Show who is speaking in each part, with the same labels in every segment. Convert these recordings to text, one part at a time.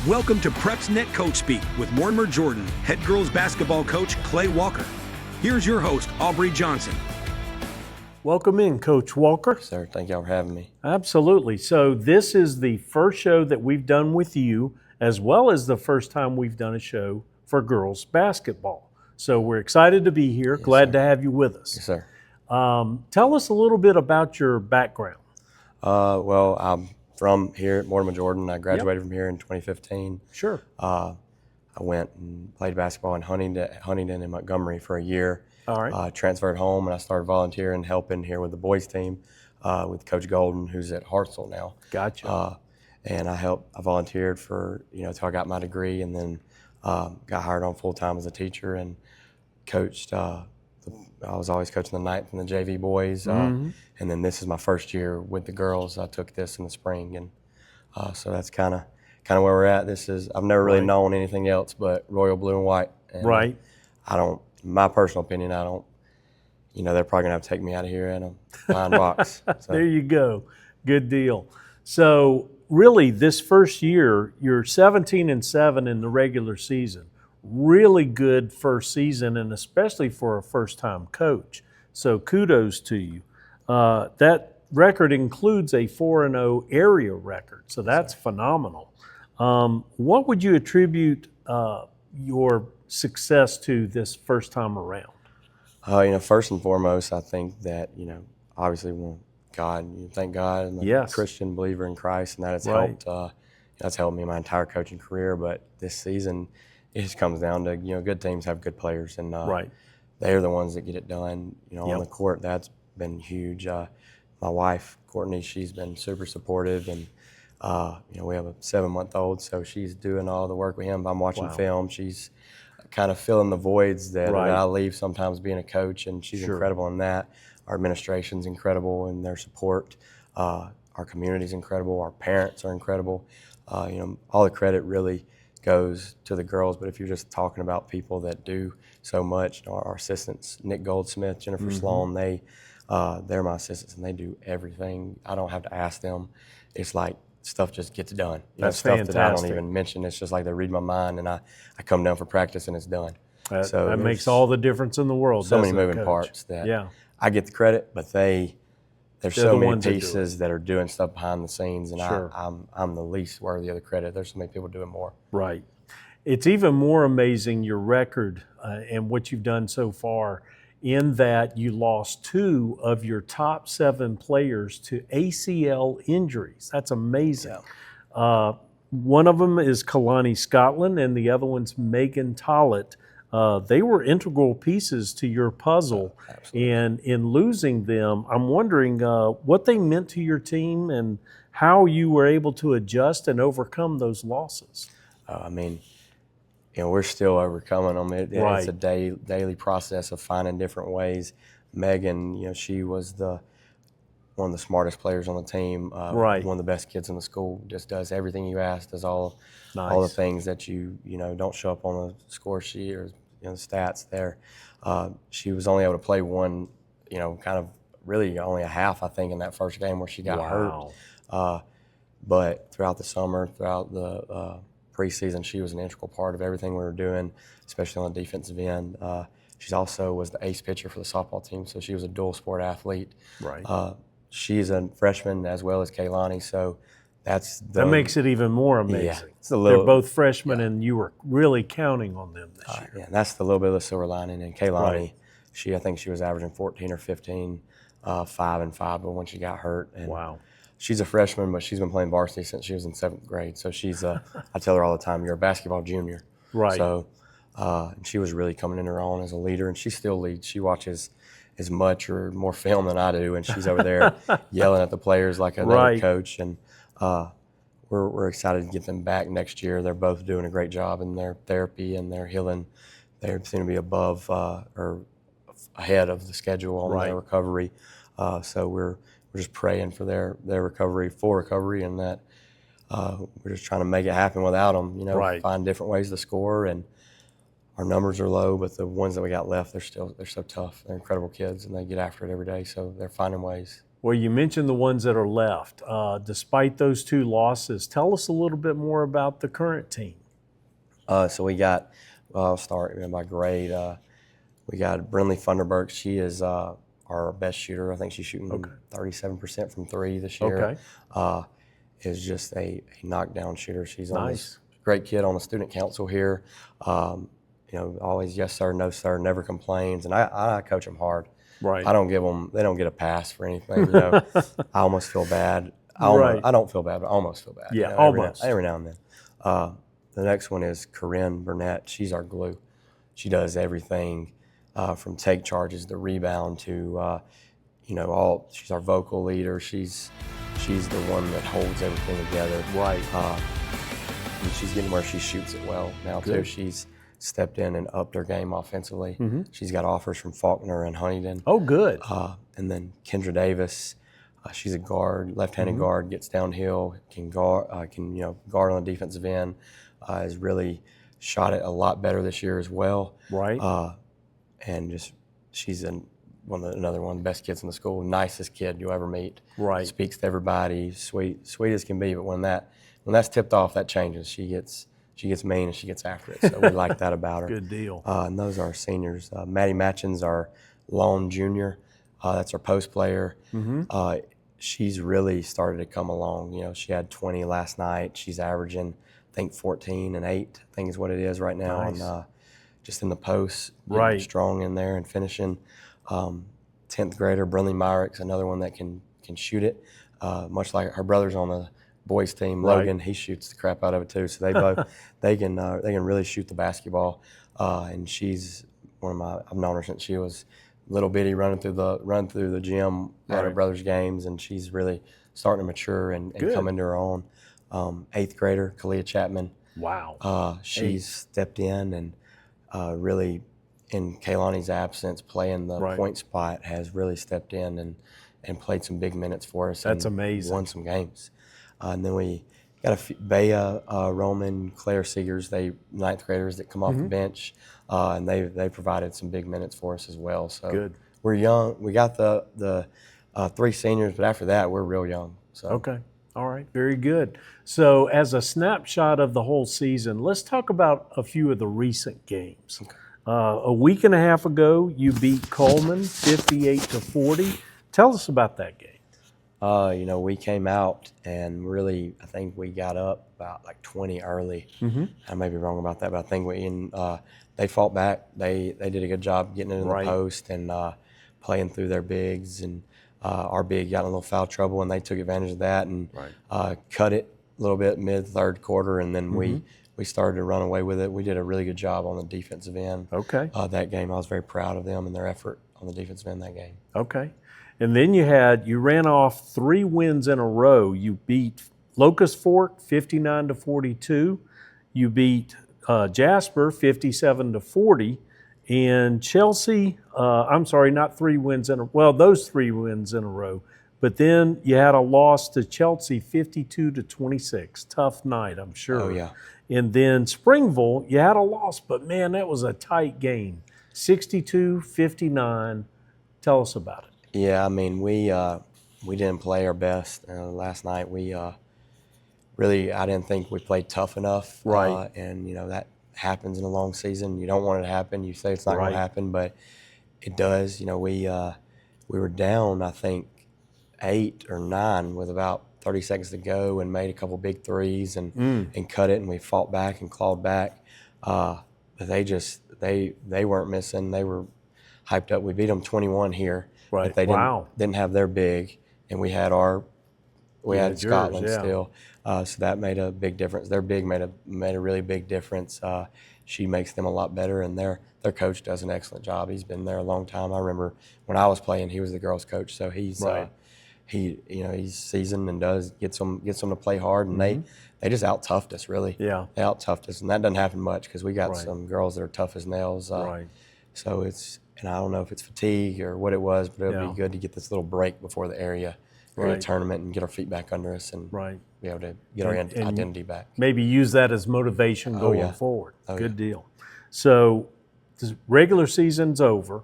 Speaker 1: Welcome to PrepsNet Coach Speak with Mortimer Jordan, head girls basketball coach Clay Walker. Here's your host, Aubrey Johnson.
Speaker 2: Welcome in, Coach Walker.
Speaker 3: Sir, thank y'all for having me.
Speaker 2: Absolutely. So this is the first show that we've done with you, as well as the first time we've done a show for girls basketball. So we're excited to be here. Glad to have you with us.
Speaker 3: Yes, sir.
Speaker 2: Tell us a little bit about your background.
Speaker 3: Well, I'm from here at Mortimer Jordan. I graduated from here in 2015.
Speaker 2: Sure.
Speaker 3: I went and played basketball in Huntington and Montgomery for a year.
Speaker 2: All right.
Speaker 3: Transferred home and I started volunteering, helping here with the boys team with Coach Golden, who's at Hartselle now.
Speaker 2: Gotcha.
Speaker 3: And I volunteered for, till I got my degree, and then got hired on full time as a teacher and coached. I was always coaching the ninth and the JV boys, and then this is my first year with the girls. I took this in the spring, and so that's kind of where we're at. I've never really known anything else but royal blue and white. And my personal opinion, they're probably gonna have to take me out of here in a fine box. So.
Speaker 2: There you go. Good deal. So really, this first year, you're 17-7 in the regular season. Really good first season, and especially for a first-time coach. So kudos to you. That record includes a 4-0 area record, so that's phenomenal. What would you attribute your success to this first time around?
Speaker 3: First and foremost, I think that, obviously, thank God, and I'm a Christian believer in Christ, and that has helped. That's helped me my entire coaching career. But this season, it just comes down to, good teams have good players, and they're the ones that get it done. On the court, that's been huge. My wife, Courtney, she's been super supportive, and we have a 7-month-old, so she's doing all the work with him. I'm watching film. She's kind of filling the voids that I leave sometimes being a coach, and she's incredible in that. Our administration's incredible in their support. Our community's incredible. Our parents are incredible. All the credit really goes to the girls, but if you're just talking about people that do so much, our assistants, Nick Goldsmith, Jennifer Sloan, they're my assistants, and they do everything. I don't have to ask them. It's like stuff just gets done.
Speaker 2: That's
Speaker 3: stuff
Speaker 2: fantastic.
Speaker 3: that I don't even mention. It's just like they read my mind, and I come down for practice, and it's done.
Speaker 2: That makes all the difference in the world.
Speaker 3: So many moving parts that I get the credit, but there's so many pieces that are doing stuff behind the scenes, and I'm the least worthy of the credit. There's so many people doing more.
Speaker 2: Right. It's even more amazing, your record and what you've done so far, in that you lost 2 of your top 7 players to ACL injuries. That's amazing. Yeah. One of them is Kalani Scotland, and the other one's Megan Tollett. They were integral pieces to your puzzle, and in losing them, I'm wondering what they meant to your team and how you were able to adjust and overcome those losses.
Speaker 3: We're still overcoming them. It's a daily process of finding different ways. Megan, she was one of the smartest players on the team, one of the best kids in the school, just does everything you ask, does all the things that you don't show up on the score sheet or the stats there. She was only able to play one, kind of really only a half, I think, in that first game where she got hurt. But throughout the summer, throughout the preseason, she was an integral part of everything we were doing, especially on the defensive end. She also was the ace pitcher for the softball team, so she was a dual sport athlete. She's a freshman as well as Kaylani, so that makes it even more amazing. They're both freshmen, and you were really counting on them this year. And that's the little bit of the silver lining. And Kaylani, I think she was averaging 14 or 15, 5 and 5, but when she got hurt. And she's a freshman, but she's been playing varsity since she was in 7th grade. So she's, I tell her all the time, you're a basketball junior. So she was really coming in her own as a leader, and she still leads. She watches as much or more film than I do, and she's over there yelling at the players like another coach. And we're excited to get them back next year. They're both doing a great job in their therapy and their healing. They seem to be above or ahead of the schedule on their recovery. So we're just praying for their recovery, and that we're just trying to make it happen without them. Find different ways to score, and our numbers are low, but the ones that we got left, they're so tough. They're incredible kids, and they get after it every day. So they're finding ways.
Speaker 2: Well, you mentioned the ones that are left. Despite those 2 losses, tell us a little bit more about the current team.
Speaker 3: So we got, I'll start by grade. We got Brinley Funderburk. She is our best shooter. I think she's shooting 37% from 3 this year.
Speaker 2: Okay.
Speaker 3: Is just a knockdown shooter. She's on
Speaker 2: Nice.
Speaker 3: this great kid on the student council here. Always yes sir, no sir, never complains, and I coach them hard.
Speaker 2: Right.
Speaker 3: I don't give them. They don't get a pass for anything. I almost feel bad. I don't feel bad, but I almost feel bad.
Speaker 2: Yeah, almost.
Speaker 3: Every now and then. The next one is Corinne Burnett. She's our glue. She does everything from take charges to rebound to, she's our vocal leader. She's the one that holds everything together.
Speaker 2: Right.
Speaker 3: And she's getting where she shoots it well now too. She's stepped in and upped her game offensively.
Speaker 2: Mm-hmm.
Speaker 3: She's got offers from Faulkner and Huntington.
Speaker 2: Oh, good.
Speaker 3: And then Kendra Davis, she's a guard, left-handed guard, gets downhill, can guard on the defensive end. Has really shot it a lot better this year as well.
Speaker 2: Right.
Speaker 3: And just she's another one of the best kids in the school, nicest kid you'll ever meet.
Speaker 2: Right.
Speaker 3: Speaks to everybody, sweet as can be. But when that's tipped off, that changes. She gets mean and she gets after it. So we like that about her.
Speaker 2: Good deal.
Speaker 3: And those are our seniors. Maddie Matchins, our lone junior. That's our post player.
Speaker 2: Mm-hmm.
Speaker 3: She's really started to come along. She had 20 last night. She's averaging, I think, 14 and 8. I think is what it is right now.
Speaker 2: Nice.
Speaker 3: And just in the post,
Speaker 2: right,
Speaker 3: strong in there and finishing. 10th grader Brinley Myrick's another one that can shoot it. Much like her brother's on the boys team, Logan, he shoots the crap out of it too. So they both they can really shoot the basketball. And she's one of my, I've known her since she was little bitty, running through the gym at her brother's games, and she's really starting to mature and come into her own. 8th grader Kalia Chapman.
Speaker 2: Wow.
Speaker 3: She's stepped in and really, in Kaylani's absence, playing the point spot, has really stepped in and played some big minutes for us.
Speaker 2: That's
Speaker 3: and
Speaker 2: amazing.
Speaker 3: Won some games. And then we got Bea, Roman, Claire Seegers, 9th graders that come off the bench, and they provided some big minutes for us as well. So
Speaker 2: good.
Speaker 3: We're young. We got the 3 seniors, but after that, we're real young. So.
Speaker 2: Okay. All right. Very good. So as a snapshot of the whole season, let's talk about a few of the recent games.
Speaker 3: Okay.
Speaker 2: A week and a half ago, you beat Coleman 58-40. Tell us about that game.
Speaker 3: We came out and really, I think we got up about like 20 early. Mm-hmm. I may be wrong about that, but I think they fought back. They did a good job getting into the post and playing through their bigs. And our big got in a little foul trouble, and they took advantage of that and cut it a little bit mid-third quarter, and then we started to run away with it. We did a really good job on the defensive end.
Speaker 2: Okay.
Speaker 3: That game, I was very proud of them and their effort on the defensive end that game.
Speaker 2: Okay. And then you ran off 3 wins in a row. You beat Locust Fork 59-42. You beat Jasper 57-40. And Chelsea, not 3 wins in a row. Well, those 3 wins in a row. But then you had a loss to Chelsea 52-26. Tough night, I'm sure.
Speaker 3: Oh, yeah.
Speaker 2: And then Springville, you had a loss, but man, that was a tight game. 62-59. Tell us about it.
Speaker 3: Yeah, I mean, we didn't play our best last night. We really, I didn't think we played tough enough.
Speaker 2: Right.
Speaker 3: And that happens in a long season. You don't want it to happen. You say it's not going to happen, but it does. We were down, I think, 8 or 9 with about 30 seconds to go, and made a couple big threes and cut it, and we fought back and clawed back. But they weren't missing. They were hyped up. We beat them 21 here.
Speaker 2: Right.
Speaker 3: But they didn't have their big, and we had Scotland still. So that made a big difference. Their big made a really big difference. She makes them a lot better, and their coach does an excellent job. He's been there a long time. I remember when I was playing, he was the girls' coach, so he's he's seasoned and gets them to play hard, and they just out-toughed us, really.
Speaker 2: Yeah.
Speaker 3: They out-toughed us, and that doesn't happen much because we got some girls that are tough as nails. So and I don't know if it's fatigue or what it was, but it would be good to get this little break before the area tournament and get our feet back under us and be able to get our identity back.
Speaker 2: Maybe use that as motivation going forward. Good deal. So the regular season's over.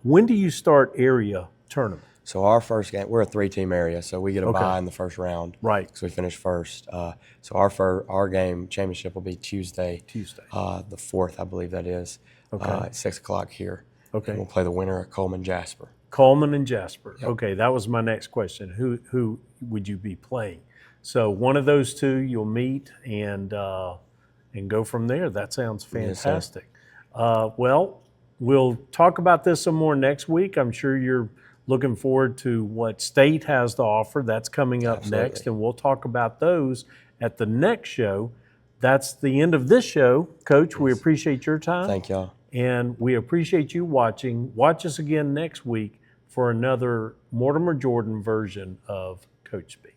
Speaker 2: When do you start area tournament?
Speaker 3: So our first game, we're a 3-team area, so we get a bye in the first round.
Speaker 2: Right.
Speaker 3: Because we finished first. So our game championship will be Tuesday. The 4th, I believe that is. At 6 o'clock here.
Speaker 2: Okay.
Speaker 3: And we'll play the winner of Coleman-Jasper.
Speaker 2: Coleman and Jasper.
Speaker 3: Yep.
Speaker 2: Okay, that was my next question. Who would you be playing? So one of those two you'll meet and go from there. That sounds fantastic. Yes, well, we'll talk about this some more next week. I'm sure you're looking forward to what State has to offer. That's coming up next, and we'll talk about those at the next show. That's the end of this show. Coach, yes. We appreciate your time.
Speaker 3: Thank y'all.
Speaker 2: And we appreciate you watching. Watch us again next week for another Mortimer Jordan version of Coach Speak.